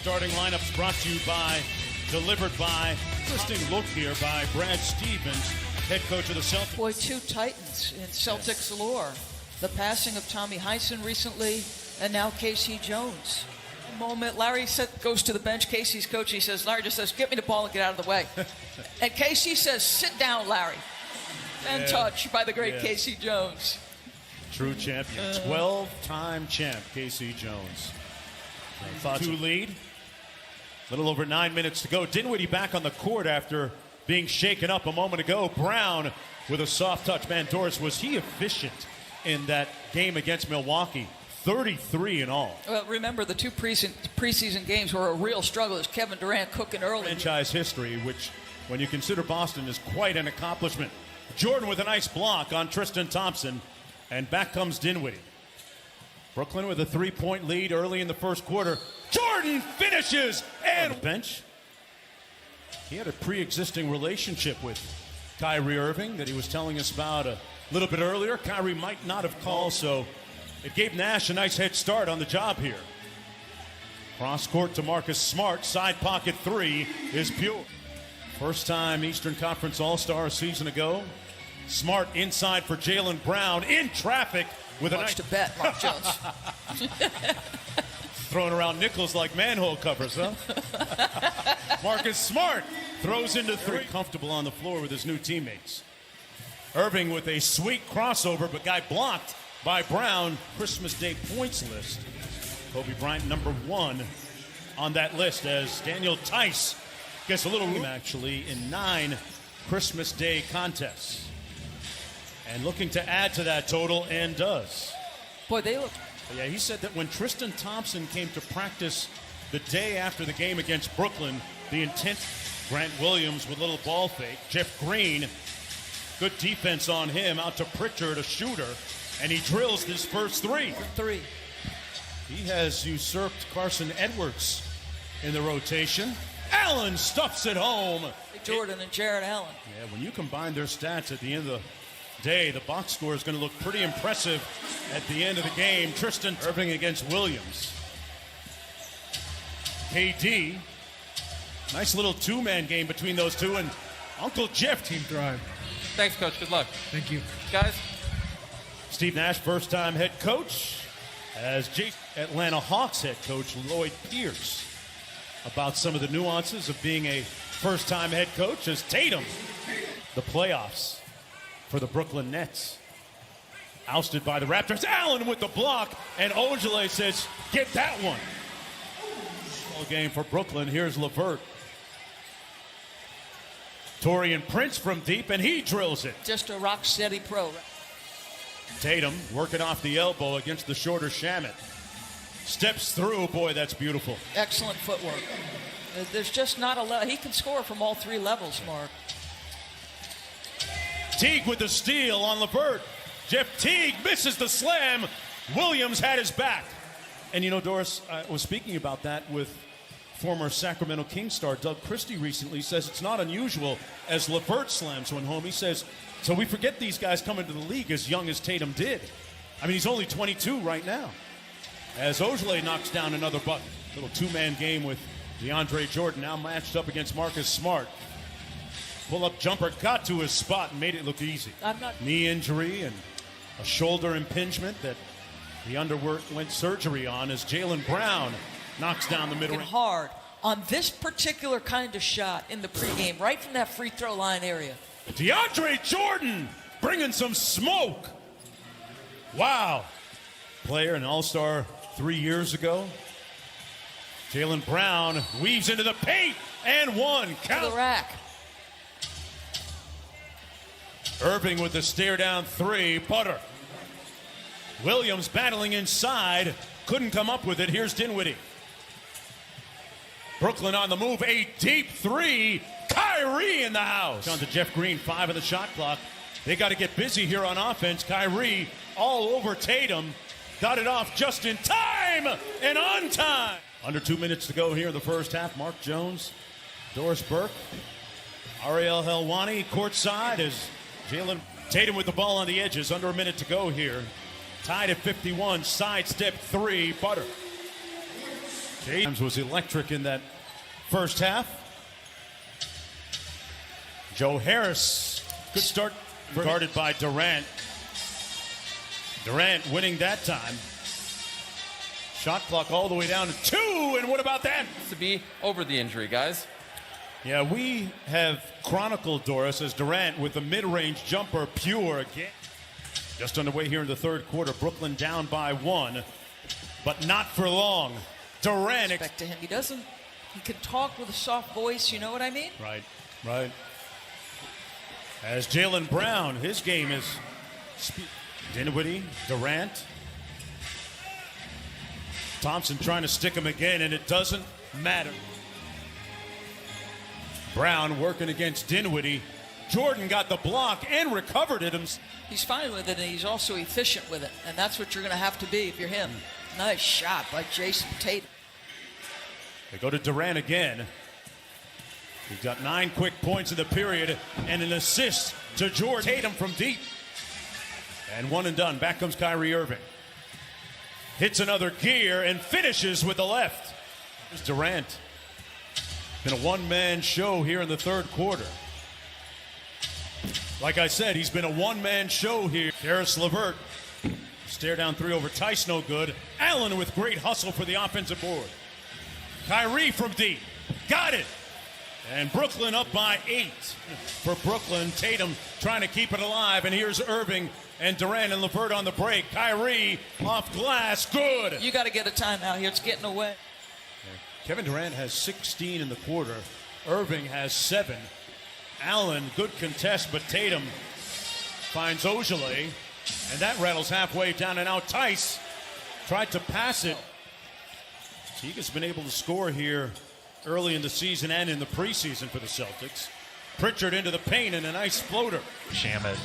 Starting lineups brought to you by, delivered by, interesting look here by Brad Stevens, head coach of the Celtics. Boy, two titans in Celtics lore. The passing of Tommy Heinsohn recently, and now Casey Jones. Moment, Larry goes to the bench, Casey's coach, he says, Larry just says, get me the ball and get out of the way. And Casey says, sit down, Larry. And touch by the great Casey Jones. True champion, 12-time champ, Casey Jones. Two lead. Little over 9 minutes to go. Dinwiddie back on the court after being shaken up a moment ago. Brown with a soft touch. Man, Doris, was he efficient in that game against Milwaukee? 33 in all. Well, remember, the two preseason games were a real struggle as Kevin Durant cooking early. Franchise history, which, when you consider Boston, is quite an accomplishment. Jordan with a nice block on Tristan Thompson, and back comes Dinwiddie. Brooklyn with a 3-point lead early in the first quarter. Jordan finishes and bench. He had a pre-existing relationship with Kyrie Irving that he was telling us about a little bit earlier. Kyrie might not have called, so it gave Nash a nice head start on the job here. Cross court to Marcus Smart. Side pocket three is pure. First time Eastern Conference All-Star a season ago. Smart inside for Jaylen Brown in traffic with a nice to bet, Mark Jones. Throwing around nickels like manhole covers, huh? Marcus Smart throws into three. Comfortable on the floor with his new teammates. Irving with a sweet crossover, but guy blocked by Brown. Christmas Day points list. Kobe Bryant #1 on that list as Daniel Tice gets a little room actually in 9 Christmas Day contests. And looking to add to that total, and does. Boy, they look. Yeah, he said that when Tristan Thompson came to practice the day after the game against Brooklyn, the intent. Grant Williams with a little ball fake. Jeff Green, good defense on him. Out to Pritchard, a shooter, and he drills his first three. He has usurped Carson Edwards in the rotation. Allen stuffs it home. Jordan and Jared Allen. Yeah, when you combine their stats at the end of the day, the box score is going to look pretty impressive at the end of the game. Tristan Irving against Williams. KD. Nice little two-man game between those two, and Uncle Jeff. Team Thrive. Thanks, Coach. Good luck. Thank you. Guys. Steve Nash, first-time head coach, as Atlanta Hawks head coach Lloyd Pierce about some of the nuances of being a first-time head coach as Tatum, the playoffs for the Brooklyn Nets. Ousted by the Raptors. Allen with the block, and Ojale says, get that one. All game for Brooklyn. Here's LeVert. Taurean Prince from deep, and he drills it. Just a rock-steady pro. Tatum working off the elbow against the shorter Shamet. Steps through. Boy, that's beautiful. Excellent footwork. There's just not a level. He can score from all three levels, Mark. Teague with the steal on LeVert. Jeff Teague misses the slam. Williams had his back. And you know, Doris, I was speaking about that with former Sacramento Kings star Doug Christie recently. He says it's not unusual as LeVert slams one home. He says, so we forget these guys come into the league as young as Tatum did. I mean, he's only 22 right now. As Ojale knocks down another bucket. Little two-man game with DeAndre Jordan now matched up against Marcus Smart. Pull-up jumper got to his spot and made it look easy. Knee injury and a shoulder impingement that he underwent surgery on as Jaylen Brown knocks down the middle. Hard on this particular kind of shot in the pregame, right from that free throw line area. DeAndre Jordan bringing some smoke. Wow. Player, an all-star 3 years ago. Jaylen Brown weaves into the paint and one. Count. To the rack. Irving with the stare down three. Butter. Williams battling inside. Couldn't come up with it. Here's Dinwiddie. Brooklyn on the move. A deep three. Kyrie in the house. On to Jeff Green. 5 on the shot clock. They got to get busy here on offense. Kyrie all over Tatum. Got it off just in time and on time. Under 2 minutes to go here in the first half. Mark Jones, Doris Burke, Ariel Helwani courtside as Jaylen Tatum with the ball on the edges. Under a minute to go here. Tied at 51. Sidestep three. Butter. James was electric in that first half. Joe Harris, good start, guarded by Durant. Durant winning that time. Shot clock all the way down to 2, and what about that? To be over the injury, guys. Yeah, we have chronicled Doris as Durant with the mid-range jumper pure again. Just underway here in the third quarter. Brooklyn down by 1, but not for long. Durant. Respect to him. He can talk with a soft voice, you know what I mean? Right. As Jaylen Brown, his game is Dinwiddie, Durant. Thompson trying to stick him again, and it doesn't matter. Brown working against Dinwiddie. Jordan got the block and recovered it himself. He's fine with it, and he's also efficient with it, and that's what you're going to have to be if you're him. Nice shot by Jason Tatum. They go to Durant again. He's got 9 quick points in the period and an assist to Jordan. Tatum from deep. And one and done. Back comes Kyrie Irving. Hits another gear and finishes with the left. Here's Durant. Been a one-man show here in the third quarter. Like I said, he's been a one-man show here. Karis LeVert. Stare down 3 over Tice, no good. Allen with great hustle for the offensive board. Kyrie from deep. Got it. And Brooklyn up by 8. For Brooklyn, Tatum trying to keep it alive. And here's Irving and Durant and LeVert on the break. Kyrie off glass. Good. You got to get a timeout here. It's getting away. Kevin Durant has 16 in the quarter. Irving has 7. Allen, good contest, but Tatum finds Ojale. And that rattles halfway down and out. Tice tried to pass it. Teague's been able to score here early in the season and in the preseason for the Celtics. Pritchard into the paint and a nice floater. Shamet,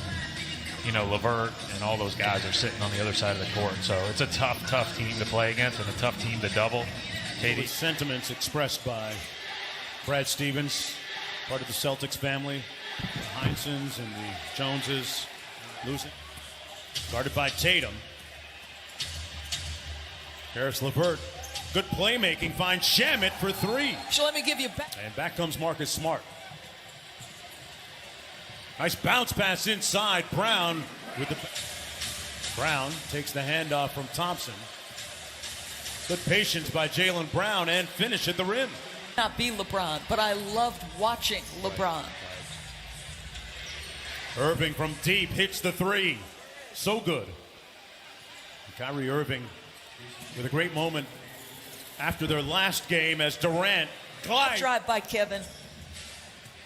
LeVert and all those guys are sitting on the other side of the court. So it's a tough team to play against and a tough team to double. Katie. Sentiments expressed by Brad Stevens, part of the Celtics family. The Heinsons and the Joneses losing. Guarded by Tatum. Karis LeVert. Good playmaking. Finds Shamet for 3. So let me give you back. And back comes Marcus Smart. Nice bounce pass inside. Brown with the... Brown takes the handoff from Thompson. Good patience by Jaylen Brown and finish at the rim. Not be LeBron, but I loved watching LeBron. Irving from deep hits the 3. So good. And Kyrie Irving with a great moment after their last game as Durant glides. Drive by Kevin.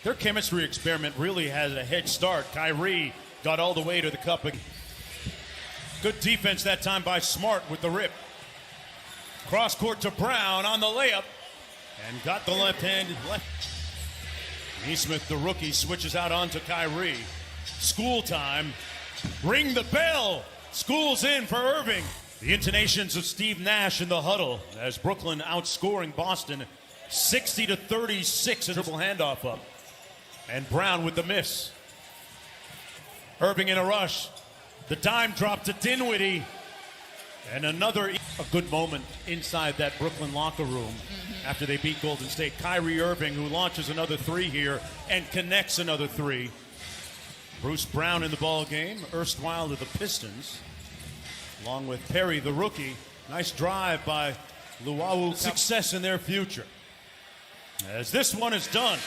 Their chemistry experiment really has a head start. Kyrie got all the way to the cup. Good defense that time by Smart with the rip. Cross court to Brown on the layup. And got the left-handed left. Neesmith, the rookie, switches out onto Kyrie. School time. Ring the bell. School's in for Irving. The intonations of Steve Nash in the huddle as Brooklyn outscoring Boston 60-36. A triple handoff up. And Brown with the miss. Irving in a rush. The dime drop to Dinwiddie. And a good moment inside that Brooklyn locker room after they beat Golden State. Kyrie Irving, who launches another 3 here and connects another 3. Bruce Brown in the ball game, erstwhile to the Pistons, along with Perry, the rookie. Nice drive by Luau. Success in their future. As this one is done.